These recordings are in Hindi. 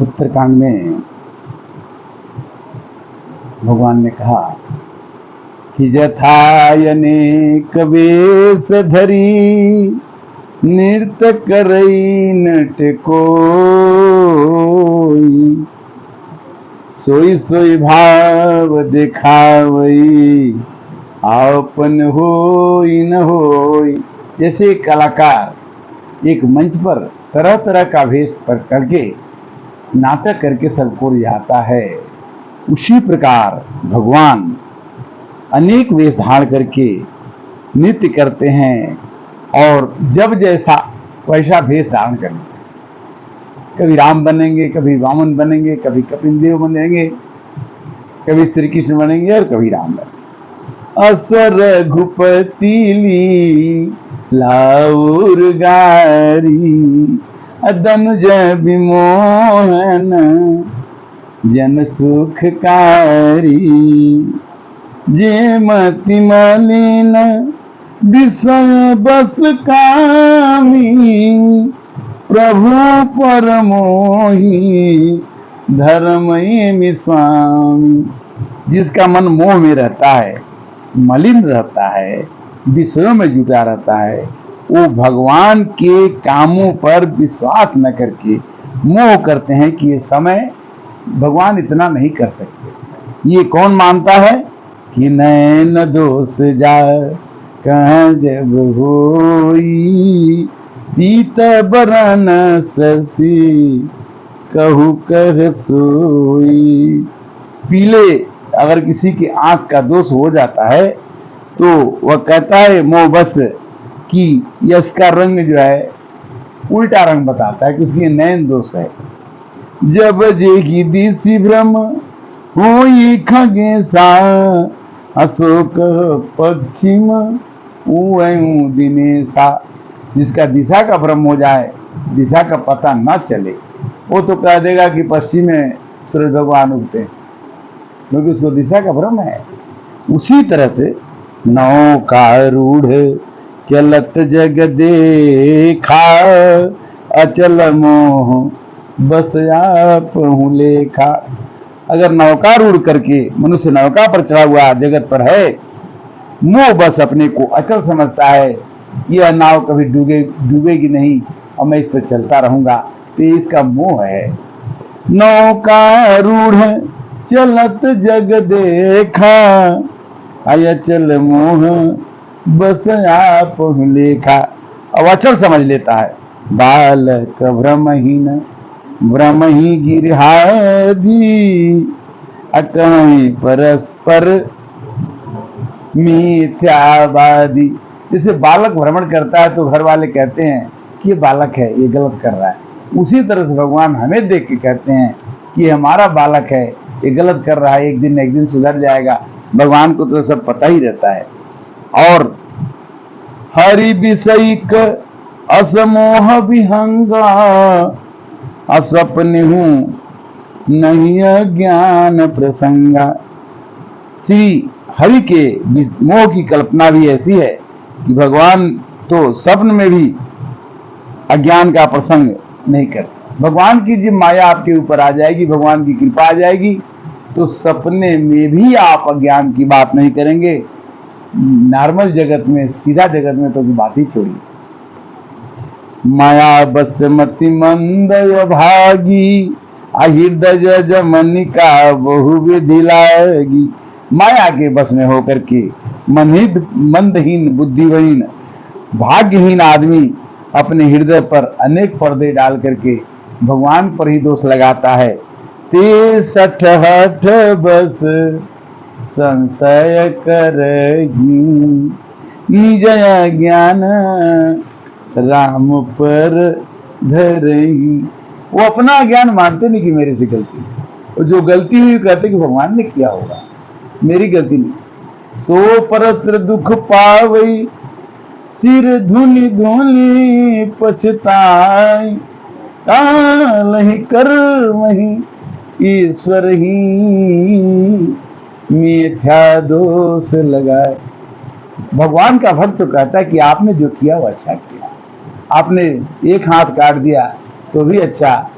उत्तरकांड में भगवान ने कहा कि जथायनेक वेश धरी नृत्य करई नट कोई सोई सोई भाव दिखावई आपन होई न होई। जैसे कलाकार एक मंच पर तरह तरह का वेश पर करके नाटक करके सबको रिझाता है, उसी प्रकार भगवान अनेक वेश धारण करके नृत्य करते हैं और जब जैसा वैसा वेश धारण करेंगे। कभी राम बनेंगे, कभी वामन बनेंगे, कभी कपिल देव बनेंगे, कभी श्री कृष्ण बनेंगे और कभी राम बनेंगे। असर घुपति लाउर गारी दनुज विमोहन जन सुखकारी। जे मति मलिन विषय बस कामी प्रभु परमोही धर्मयेमि स्वामी। जिसका मन मोह में रहता है, मलिन रहता है, विषयों में जुटा रहता है, वो भगवान के कामों पर विश्वास न करके मोह करते हैं कि ये समय भगवान इतना नहीं कर सकते। ये कौन मानता है कि नैन दोष जा कहाँ जब होई पीत बरन ससी कहू कह सोई। पीले अगर किसी की आंख का दोष हो जाता है तो वह कहता है मोह बस कि इसका रंग जो है उल्टा रंग बताता है कि उसकी नैन दोष है। जब जेगी दिशी भ्रम होई खगेसा अशोक पश्चिम ऊं दिनेशा। जिसका दिशा का भ्रम हो जाए, दिशा का पता न चले, वो तो कह देगा कि पश्चिम में सूरज भगवान उगते हैं, क्योंकि उसको दिशा का भ्रम है। उसी तरह से नौकारूढ़ चलत जग देखा अचल मोह बस आप हूँ लेखा। अगर नौकारूढ़ करके मनुष्य नौका पर चढ़ा हुआ जगत पर है, मोह बस अपने को अचल समझता है कि यह नाव कभी डूबेगी नहीं और मैं इस पर चलता रहूंगा, तो इसका मोह है। नौकारूढ़ चलत जग देखा अचल मोह बस आप लेखा। अब अचल समझ लेता है। बालक भ्रमहीन भ्रम ही गिरहादी अकहीं परस्पर मिथ्यावादी। जैसे बालक भ्रमण करता है तो घर वाले कहते हैं कि ये बालक है, ये गलत कर रहा है। उसी तरह से भगवान हमें देख के कहते हैं कि हमारा बालक है, ये गलत कर रहा है, एक दिन सुधर जाएगा। भगवान को तो सब पता ही रहता है। और हरि विषयिक असमोह विहंगा असपन हूँ नहीं अज्ञान प्रसंगा। श्री हरि के मोह की कल्पना भी ऐसी है कि भगवान तो स्वप्न में भी अज्ञान का प्रसंग नहीं करते। भगवान की जब माया आपके ऊपर आ जाएगी, भगवान की कृपा आ जाएगी, तो सपने में भी आप अज्ञान की बात नहीं करेंगे। नॉर्मल जगत में, सीधा जगत में तो बात ही छोड़ी। माया बस मति मंद भागी हृदय जमनिका बहु विधि लागी। माया के बस में होकर के मंदहीन बुद्धिहीन भाग्यहीन आदमी अपने हृदय पर अनेक पर्दे डाल करके भगवान पर ही दोष लगाता है। ते सठ हठ बस संशय करही निज ज्ञान राम पर धरही। वो अपना ज्ञान मानते नहीं कि मेरे से गलती, और जो गलती हुई कहते कि भगवान ने किया होगा, मेरी गलती नहीं। सो परत्र दुख पावई सिर धुनि धुनि पछताई काल ही कर्म ही ईश्वर ही मिथ्या दोष लगाए। भगवान का भक्त तो कहता है कि आपने जो किया वो अच्छा किया। आपने एक हाथ काट दिया तो भी अच्छा,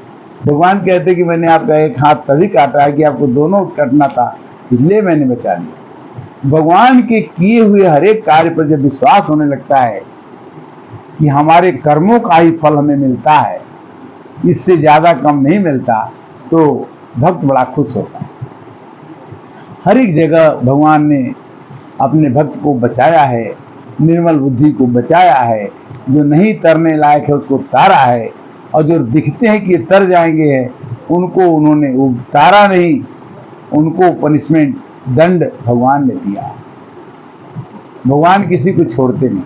भगवान कहते कि मैंने आपका एक हाथ तभी काटा है कि आपको दोनों कटना था, इसलिए मैंने बचा लिया। भगवान के किए हुए हर एक कार्य पर जब विश्वास होने लगता है कि हमारे कर्मों का ही फल हमें मिलता है, इससे ज्यादा कम नहीं मिलता, तो भक्त बड़ा खुश होता है। हर एक जगह भगवान ने अपने भक्त को बचाया है, निर्मल बुद्धि को बचाया है, जो नहीं तरने लायक है उसको तारा है, और जो दिखते हैं कि ये तर जाएंगे हैं उनको उन्होंने उतारा नहीं, उनको पनिशमेंट दंड भगवान ने दिया। भगवान किसी को छोड़ते नहीं।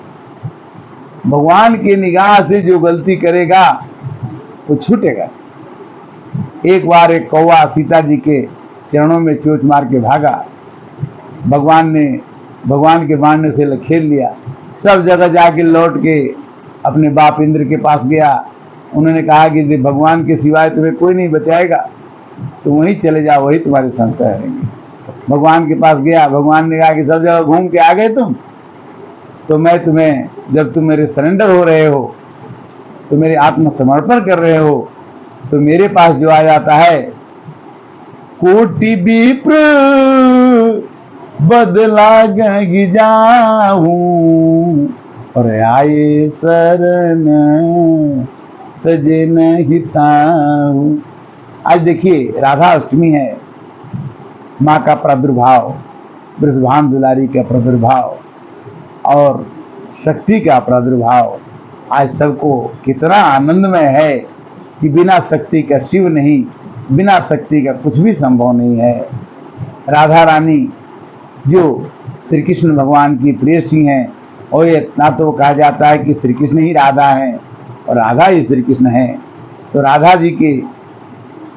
भगवान की निगाह से जो गलती करेगा वो छूटेगा। एक बार एक कौवा सीता जी के चरणों में चोंच मार के भागा। भगवान ने भगवान के बाण से खेल लिया। सब जगह जाके लौट के अपने बाप इंद्र के पास गया। उन्होंने कहा कि भगवान के सिवाय तुम्हें कोई नहीं बचाएगा, तो वहीं चले जाओ, वही तुम्हारे संशय रहेंगे। भगवान के पास गया। भगवान ने कहा कि सब जगह घूम के आ गए तुम, तो मैं तुम्हें, जब तुम मेरे सरेंडर हो रहे हो, तो मेरे आत्मसमर्पण कर रहे हो, तो मेरे पास जो आ जाता है, कोटि विप्र बदला गई जाऊं और आए शरण तजे नहीं ताऊं। आज देखिए राधा अष्टमी है, माँ का प्रादुर्भाव, वृषभान दुलारी का प्रादुर्भाव और शक्ति का प्रादुर्भाव। आज सबको कितना आनंदमय है कि बिना शक्ति का शिव नहीं, बिना शक्ति का कुछ भी संभव नहीं है। राधा रानी जो श्री कृष्ण भगवान की प्रेयसी हैं, और ये ना तो कहा जाता है कि श्री कृष्ण ही राधा हैं और राधा ही श्री कृष्ण हैं। तो राधा जी के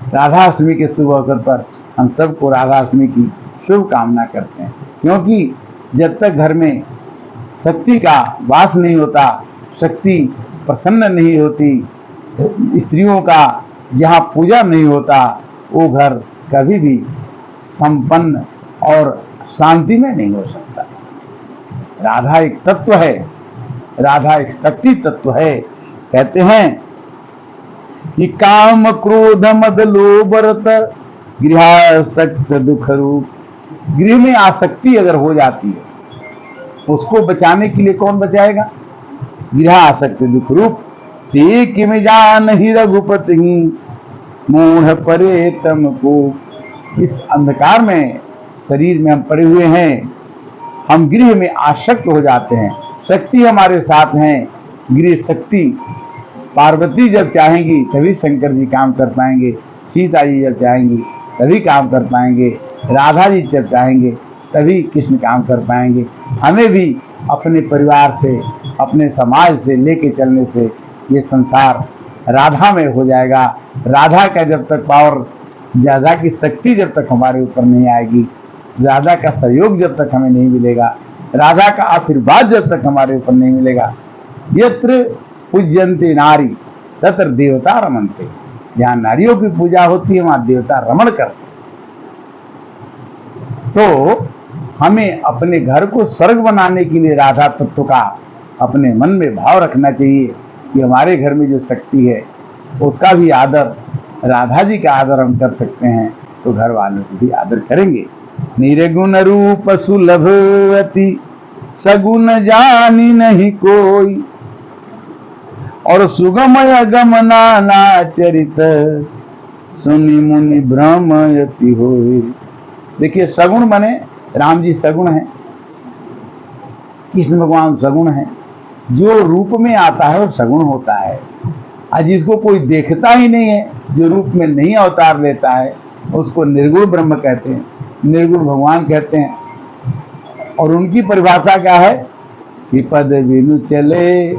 राधाष्टमी के शुभ अवसर पर हम सबको राधाष्टमी की शुभ कामना करते हैं, क्योंकि जब तक घर में शक्ति का वास नहीं होता, शक्ति प्रसन्न नहीं होती, स्त्रियों का जहाँ पूजा नहीं होता, वो घर कभी भी संपन्न और शांति में नहीं हो सकता। राधा एक तत्व है, राधा एक शक्ति तत्व है। कहते हैं कि काम क्रोध मद लोभ रत गृहासक्त दुख रूप। गृह में आसक्ति अगर हो जाती है, उसको बचाने के लिए कौन बचाएगा? गृह आसक्ति दुख रूप। ते किम जान ही रघुपति मोह परे तम को। इस अंधकार में शरीर में हम पड़े हुए हैं, हम गृह में आसक्त हो जाते हैं। शक्ति हमारे साथ हैं, गृह शक्ति। पार्वती जब चाहेंगी तभी शंकर जी काम कर पाएंगे, सीता जी जब चाहेंगी तभी काम कर पाएंगे, राधा जी जब चाहेंगे तभी कृष्ण काम कर पाएंगे। हमें भी अपने परिवार से, अपने समाज से लेके चलने से ये संसार राधा में हो जाएगा। राधा का जब तक पावर, राधा की शक्ति जब तक हमारे ऊपर नहीं आएगी, राधा का सहयोग जब तक हमें नहीं मिलेगा, राधा का आशीर्वाद जब तक हमारे ऊपर नहीं मिलेगा, यत्र पूज्यन्ते नारी तत्र देवता रमन्ते। जहाँ नारियों की पूजा होती है वहां देवता रमण करते। तो हमें अपने घर को स्वर्ग बनाने के लिए राधा तत्व का अपने मन में भाव रखना चाहिए कि हमारे घर में जो शक्ति है उसका भी आदर, राधा जी का आदर हम कर सकते हैं, तो घर वालों को भी आदर करेंगे। निर्गुण रूप सुलभवती सगुण जानी नहीं कोई, और सुगमय गमना चरित सुनि मुनि भ्रमयति होय। देखिए सगुण बने, राम जी सगुण हैं, कृष्ण भगवान सगुण हैं। जो रूप में आता है वो सगुण होता है। आज जिसको कोई देखता ही नहीं है, जो रूप में नहीं अवतार लेता है, उसको निर्गुण ब्रह्म कहते हैं, निर्गुण भगवान कहते हैं। और उनकी परिभाषा क्या है कि पद बिनु चले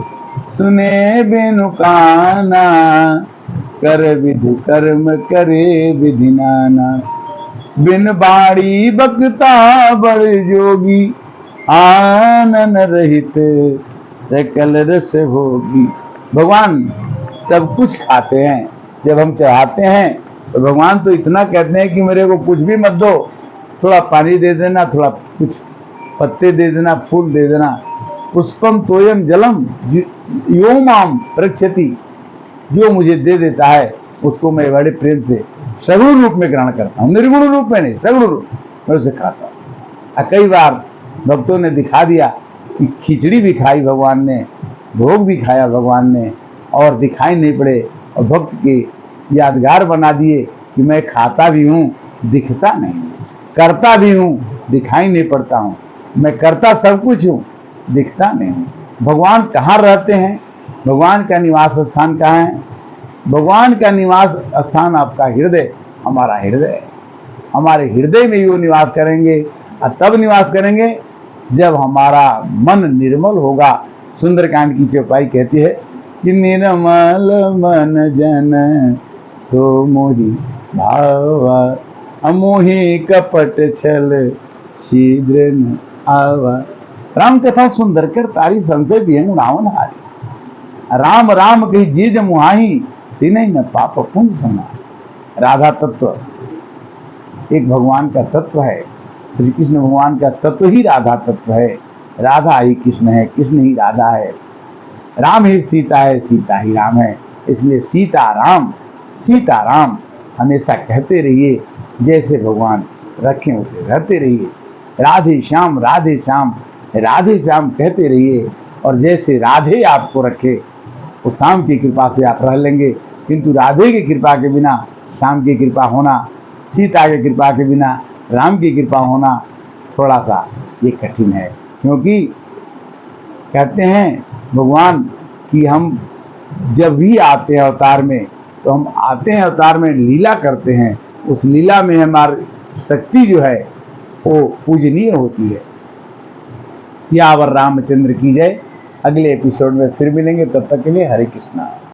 सुने बिनु काना, कर विधु कर्म करे विधि नाना, बिन बाड़ी बकता बड़ जोगी, आनन रहित सकल रस भोगी। भगवान सब कुछ खाते हैं। जब हम चाहते हैं तो भगवान तो इतना कहते हैं कि मेरे को कुछ भी मत दो, थोड़ा पानी दे देना, थोड़ा कुछ पत्ते दे देना, फूल दे देना। पुष्पम तोयम जलम यो माम रक्षति। जो मुझे दे देता है उसको मैं बड़े प्रेम से सगुण रूप में ग्रहण करता हूँ, निर्गुण रूप में नहीं, सगुण रूप में उसे खाता हूँ। कई बार भक्तों ने दिखा दिया कि खिचड़ी भी खाई भगवान ने, भोग भी खाया भगवान ने, और दिखाई नहीं पड़े, और भक्त के यादगार बना दिए कि मैं खाता भी हूँ, दिखता नहीं, करता भी हूँ, दिखाई नहीं पड़ता हूँ, मैं करता सब कुछ हूँ, दिखता नहीं हूँ। भगवान कहाँ रहते हैं? भगवान का निवास स्थान कहाँ है? भगवान का निवास स्थान आपका हृदय, हमारा हृदय है। हमारे हृदय में ही वो निवास करेंगे, और तब निवास करेंगे जब हमारा मन निर्मल होगा। सुंदरकांड की चौपाई कहती है कि निर्मल मन जन सो मोहि भावा, अमोहि कपट छल छिद्र न आवा। राम कथा सुंदर कर तारी, संशय विहंग रावण हारी। राम राम कही जे जमुहाही, तिन्हीं न पाप पुण्य समा। राधा तत्व एक भगवान का तत्व है, श्री कृष्ण भगवान का तत्व ही राधा तत्व है। राधा ही कृष्ण है, कृष्ण ही राधा है, राम ही सीता है, सीता ही राम है। इसलिए सीता राम हमेशा कहते रहिए, जैसे भगवान रखें उसे रहते रहिए। राधे श्याम राधे श्याम राधे श्याम कहते रहिए, और जैसे राधे आपको रखे, वो शाम की कृपा से आप रह लेंगे। किंतु राधे की कृपा के बिना शाम की कृपा होना, सीता की कृपा के बिना राम की कृपा होना थोड़ा सा ये कठिन है। क्योंकि कहते हैं भगवान कि हम जब भी आते हैं अवतार में, तो हम आते हैं अवतार में लीला करते हैं, उस लीला में हमारी शक्ति जो है वो पूजनीय होती है। सियावर रामचंद्र की जय। अगले एपिसोड में फिर मिलेंगे, तब तक के लिए हरे कृष्णा।